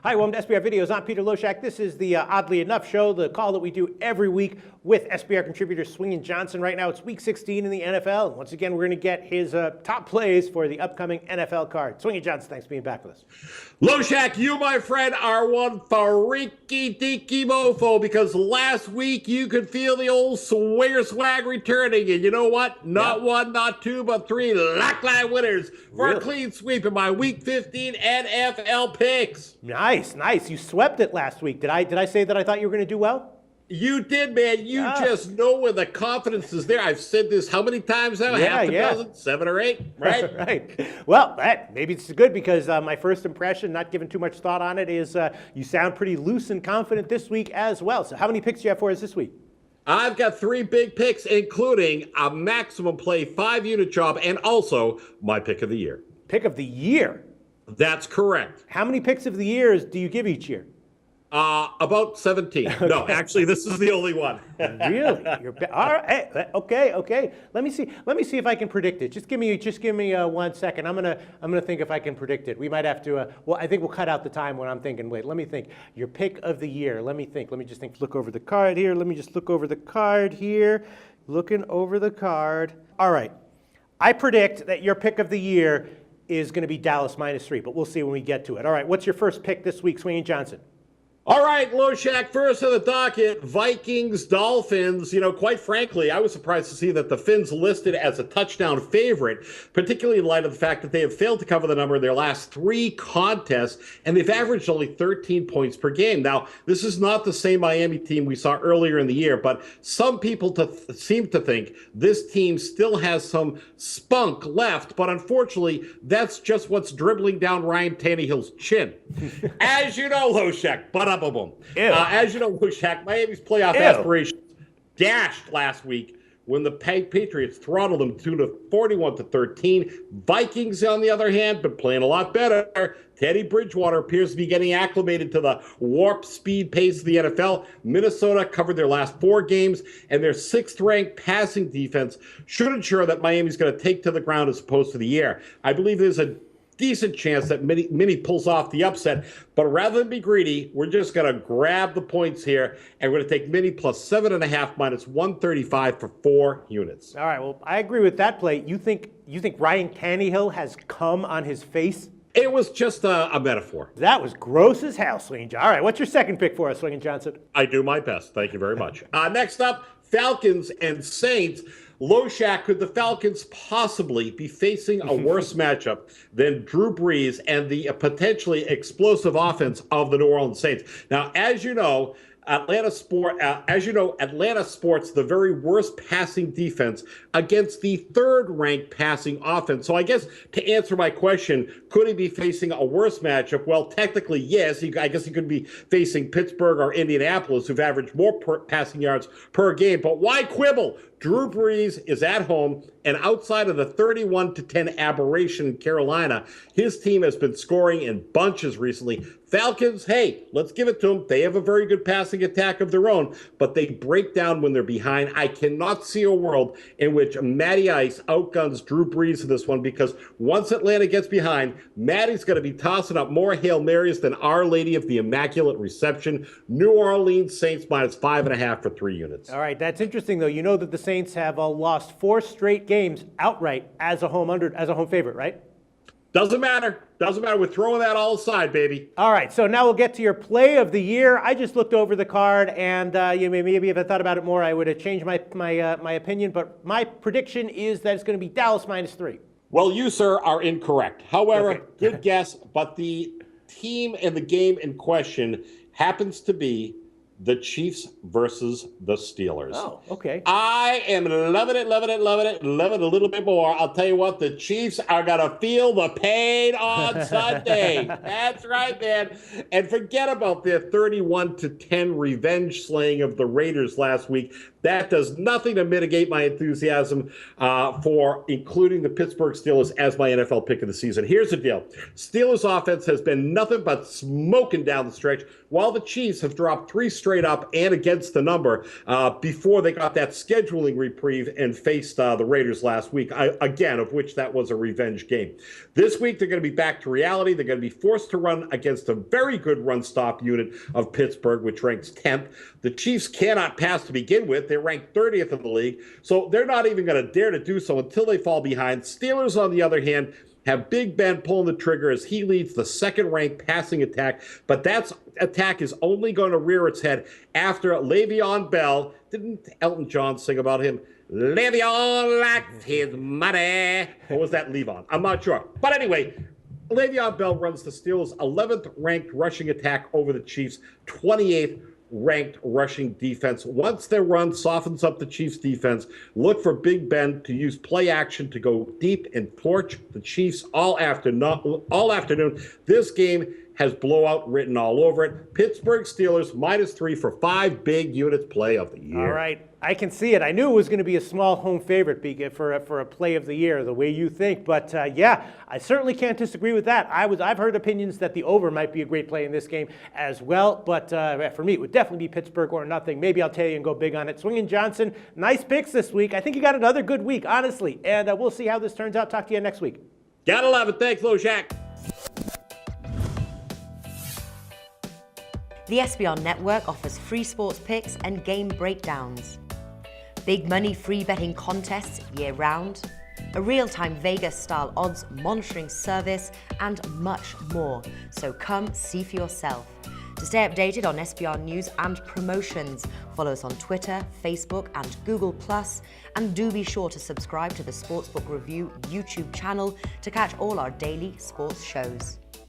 Hi, welcome to SBR Videos. I'm Peter Loshak. This is the Oddly Enough show, the call that we do every week with SBR contributor Swingin Johnson. Right now, it's week 16 in the NFL. And once again, we're going to get his top plays for the upcoming NFL card. Swingin Johnson, thanks for being back with us. Loshak, you, my friend, are one freaky deaky mofo because last week you could feel the old swinger swag returning. And you know what? Not one, not two, but three lockline winners for a clean sweep in my week 15 NFL picks. Nice. You swept it last week. Did I say that I thought you were going to do well? You did, man. You just know when the confidence is there. I've said this how many times now? Half a dozen? 7 or 8, right? Right. Well, maybe it's good because my first impression, not giving too much thought on it, is you sound pretty loose and confident this week as well. So how many picks do you have for us this week? I've got 3 big picks, including a maximum play 5-unit job and also my pick of the year. Pick of the year? That's correct. How many picks of the years do you give each year? About 17. Okay. No, actually, this is the only one. Really? All right. Okay. Let me see if I can predict it. Just give me 1 second. I'm gonna think if I can predict it. We might have to. Well, I think we'll cut out the time when I'm thinking. Wait, let me think. Your pick of the year. Let me think. Let me just think. Look over the card here. Let me just look over the card here. Looking over the card. All right. I predict that your pick of the year is going to be Dallas -3, but we'll see when we get to it. All right. What's your first pick this week, Swingin Johnson? All right, Loshak, first on the docket, Vikings Dolphins. You know, quite frankly, I was surprised to see that the Fins listed as a touchdown favorite, particularly in light of the fact that they have failed to cover the number in their last 3 contests, and they've averaged only 13 points per game. Now, this is not the same Miami team we saw earlier in the year, but some people seem to think this team still has some spunk left, but unfortunately, that's just what's dribbling down Ryan Tannehill's chin. As you know, Loshak, as you know, Loshak, Miami's playoff aspirations dashed last week when the Patriots throttled them to 41-13. Vikings, on the other hand, been playing a lot better. Teddy Bridgewater appears to be getting acclimated to the warp speed pace of the NFL. Minnesota covered their last 4 games, and their 6th-ranked passing defense should ensure that Miami's going to take to the ground as opposed to the air. I believe there's a decent chance that Minnie pulls off the upset, but rather than be greedy, we're just going to grab the points here, and we're going to take Minnie plus 7.5 minus 135 for 4 units. All right, well, I agree with that play. You think Ryan Tannehill has come on his face? It was just a metaphor. That was gross as hell, Swingin Johnson. All right, what's your second pick for us, Swingin Johnson? I do my best. Thank you very much. Next up, Falcons and Saints. Loshak, could the Falcons possibly be facing a worse matchup than Drew Brees and the potentially explosive offense of the New Orleans Saints? Now, as you know, Atlanta sports the very worst passing defense against the 3rd-ranked passing offense. So I guess to answer my question, could he be facing a worse matchup? Well, technically, yes. I guess he could be facing Pittsburgh or Indianapolis, who've averaged more passing yards per game. But why quibble? Drew Brees is at home, and outside of the 31-10 aberration in Carolina, his team has been scoring in bunches recently. Falcons, hey, let's give it to them. They have a very good passing attack of their own, but they break down when they're behind. I cannot see a world in which Matty Ice outguns Drew Brees in this one, because once Atlanta gets behind, Matty's going to be tossing up more Hail Marys than Our Lady of the Immaculate Reception. New Orleans Saints minus 5.5 for 3 units. All right, that's interesting, though. You know that the Saints have lost 4 straight games outright as a home favorite, right? Doesn't matter. We're throwing that all aside, baby. All right, so now we'll get to your play of the year. I just looked over the card, and maybe if I thought about it more, I would have changed my opinion. But my prediction is that it's going to be Dallas -3. Well, you, sir, are incorrect. However, good guess, but the team and the game in question happens to be the Chiefs versus the Steelers. Oh, okay. I am loving it a little bit more. I'll tell you what, the Chiefs are going to feel the pain on Sunday. That's right, man. And forget about their 31-10 revenge slaying of the Raiders last week. that does nothing to mitigate my enthusiasm for including the Pittsburgh Steelers as my NFL pick of the season. Here's the deal. Steelers offense has been nothing but smoking down the stretch, while the Chiefs have dropped 3 straight up and against the number before they got that scheduling reprieve and faced the Raiders last week, again, of which that was a revenge game. This week, they're going to be back to reality. They're going to be forced to run against a very good run-stop unit of Pittsburgh, which ranks 10th. The Chiefs cannot pass to begin with. They're ranked 30th in the league, so they're not even going to dare to do so until they fall behind. Steelers, on the other hand, have Big Ben pulling the trigger as he leads the second-ranked passing attack, but that attack is only going to rear its head after Le'Veon Bell. Didn't Elton John sing about him? Le'Veon liked his money. Or was that Levon? I'm not sure. But anyway, Le'Veon Bell runs the Steelers' 11th ranked rushing attack over the Chiefs' 28th ranked rushing defense. Once their run softens up the Chiefs' defense, look for Big Ben to use play action to go deep and torch the Chiefs all afternoon. This game has blowout written all over it. Pittsburgh Steelers -3 for 5 big units play of the year. All right, I can see it. I knew it was going to be a small home favorite for a play of the year, the way you think. But yeah, I certainly can't disagree with that. I've heard opinions that the over might be a great play in this game as well. But for me, it would definitely be Pittsburgh or nothing. Maybe I'll tell you and go big on it. Swingin Johnson, nice picks this week. I think you got another good week, honestly. And we'll see how this turns out. Talk to you next week. Gotta love it. Thanks, Loshak. The SBR Network offers free sports picks and game breakdowns, big money free betting contests year-round, a real-time Vegas-style odds monitoring service, and much more. So come see for yourself. To stay updated on SBR news and promotions, follow us on Twitter, Facebook, and Google+, and do be sure to subscribe to the Sportsbook Review YouTube channel to catch all our daily sports shows.